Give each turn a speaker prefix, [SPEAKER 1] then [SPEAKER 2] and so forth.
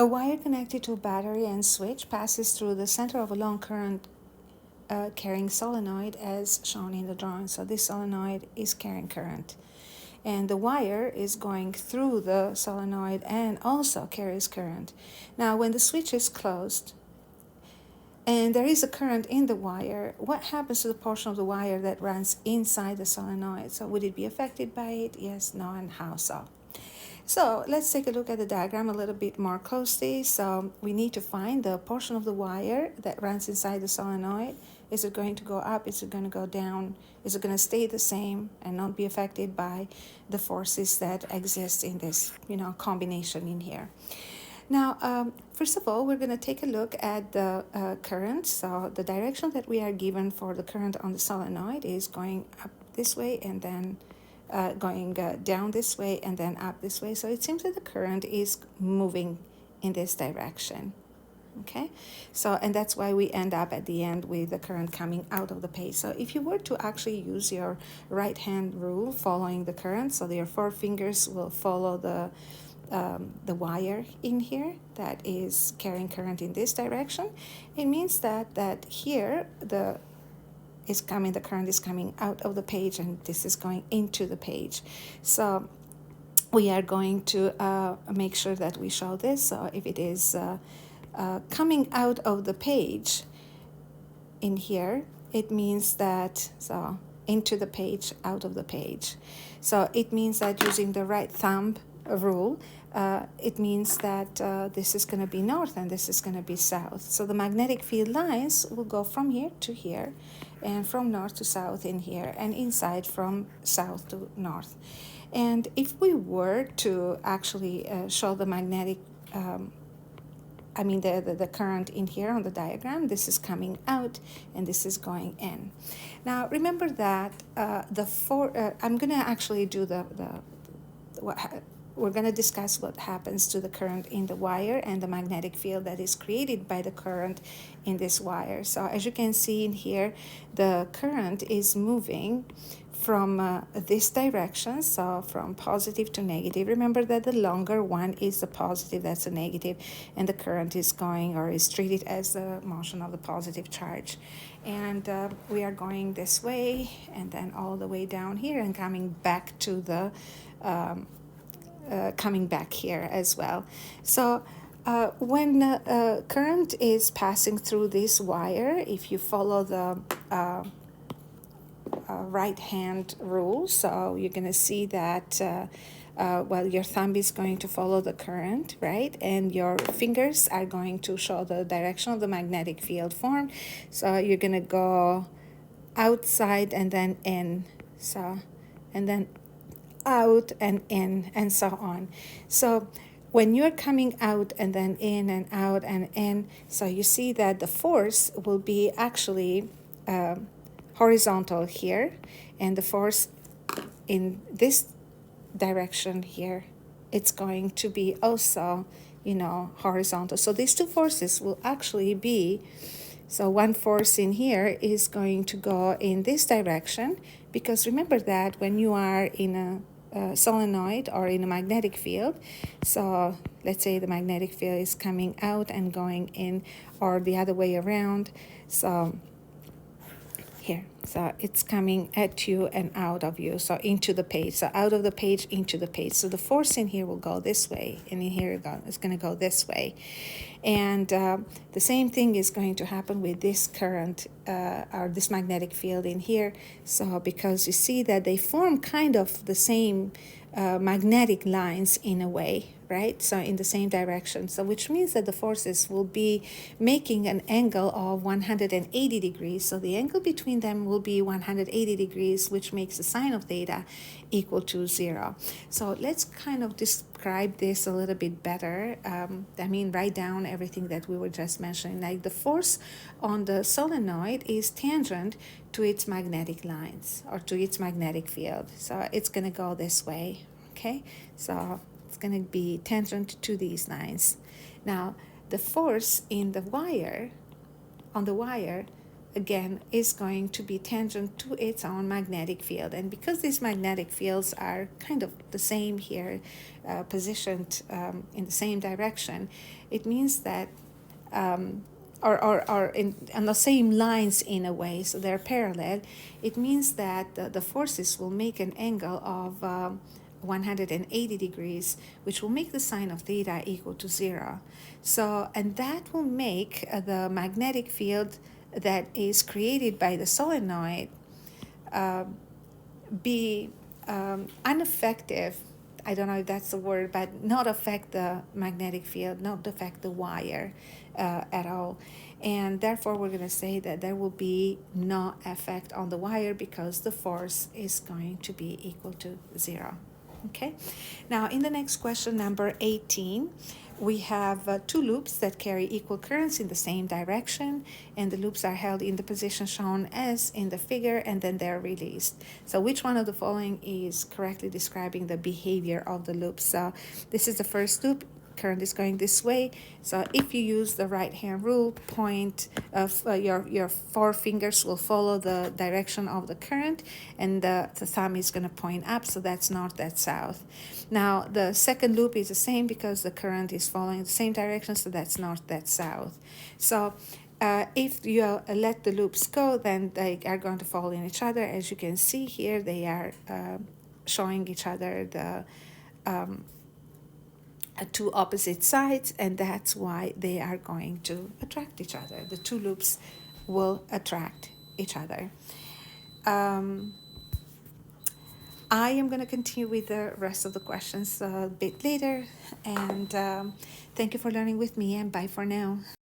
[SPEAKER 1] A wire connected to a battery and switch passes through the center of a long current carrying solenoid as shown in the drawing. So this solenoid is carrying current. And the wire is going through the solenoid and also carries current. Now, when the switch is closed and there is a current in the wire, what happens to the portion of the wire that runs inside the solenoid? So would it be affected by it? Yes, no, and how so? So let's take a look at the diagram a little bit more closely. So we need to find the portion of the wire that runs inside the solenoid. Is it going to go up? Is it going to go down? Is it going to stay the same and not be affected by the forces that exist in this, combination in here? Now, first of all, we're going to take a look at the current. So the direction that we are given for the current on the solenoid is going up this way and then going down this way and then up this way. So it seems that the current is moving in this direction. Okay, so and that's why we end up at the end with the current coming out of the page. So if you were to actually use your right hand rule following the current, so your four fingers will follow the wire in here that is carrying current in this direction, it means that here the current is coming out of the page and this is going into the page. So we are going to make sure that we show this. So if it is coming out of the page in here, it means that, so into the page, out of the page. So it means that using the right thumb rule, it means that this is going to be north and this is going to be south. So the magnetic field lines will go from here to here and from north to south in here and inside from south to north. And if we were to actually show the magnetic the current in here on the diagram, this is coming out and this is going in. Now remember that I'm going to actually do we're going to discuss what happens to the current in the wire and the magnetic field that is created by the current in this wire. So as you can see in here, the current is moving from this direction, so from positive to negative. Remember that the longer one is the positive, that's a negative, and the current is going or is treated as the motion of the positive charge. And we are going this way and then all the way down here and coming back to the coming back here as well. So when current is passing through this wire, if you follow the right hand rule, so you're going to see that your thumb is going to follow the current, right? And your fingers are going to show the direction of the magnetic field formed. So you're going to go outside and then in, so, and then out and in and so on. So when you're coming out and then in and out and in, so you see that the force will be actually horizontal here, and the force in this direction here, it's going to be also, horizontal. So these two forces will actually be, so one force in here is going to go in this direction, because remember that when you are in a solenoid or in a magnetic field, so let's say the magnetic field is coming out and going in, or the other way around, so here, so it's coming at you and out of you, so into the page, so out of the page into the page. So the force in here will go this way, and in here it's going to go this way. And the same thing is going to happen with this current or this magnetic field in here. So because you see that they form kind of the same magnetic lines in a way, right? So in the same direction. So which means that the forces will be making an angle of 180 degrees. So the angle between them will be 180 degrees, which makes the sine of theta equal to 0. So let's kind of describe this a little bit better. Write down everything that we were just mentioning. Like the force on the solenoid is tangent to its magnetic lines or to its magnetic field. So it's going to go this way, okay? So it's going to be tangent to these lines. Now, the force in the wire, on the wire, again is going to be tangent to its own magnetic field. And because these magnetic fields are kind of the same here, positioned in the same direction, it means that or on the same lines in a way, so they're parallel, it means that the forces will make an angle of 180 degrees, which will make the sine of theta equal to 0. So, and that will make the magnetic field that is created by the solenoid be ineffective. I don't know if that's the word, but not affect the magnetic field, not affect the wire at all. And therefore, we're going to say that there will be no effect on the wire because the force is going to be equal to 0. Okay, now in the next question, number 18, we have two loops that carry equal currents in the same direction, and the loops are held in the position shown as in the figure, and then they're released. So which one of the following is correctly describing the behavior of the loop? So this is the first loop. Current is going this way. So if you use the right hand rule, point of your four fingers will follow the direction of the current, and the thumb is going to point up, so that's north, that's south. Now the second loop is the same because the current is following the same direction, so that's north, that's south. So if you let the loops go, then they are going to fall in each other. As you can see here, they are showing each other the two opposite sides, and that's why they are going to attract each other. The two loops will attract each other. I am going to continue with the rest of the questions a bit later, and thank you for learning with me, and bye for now.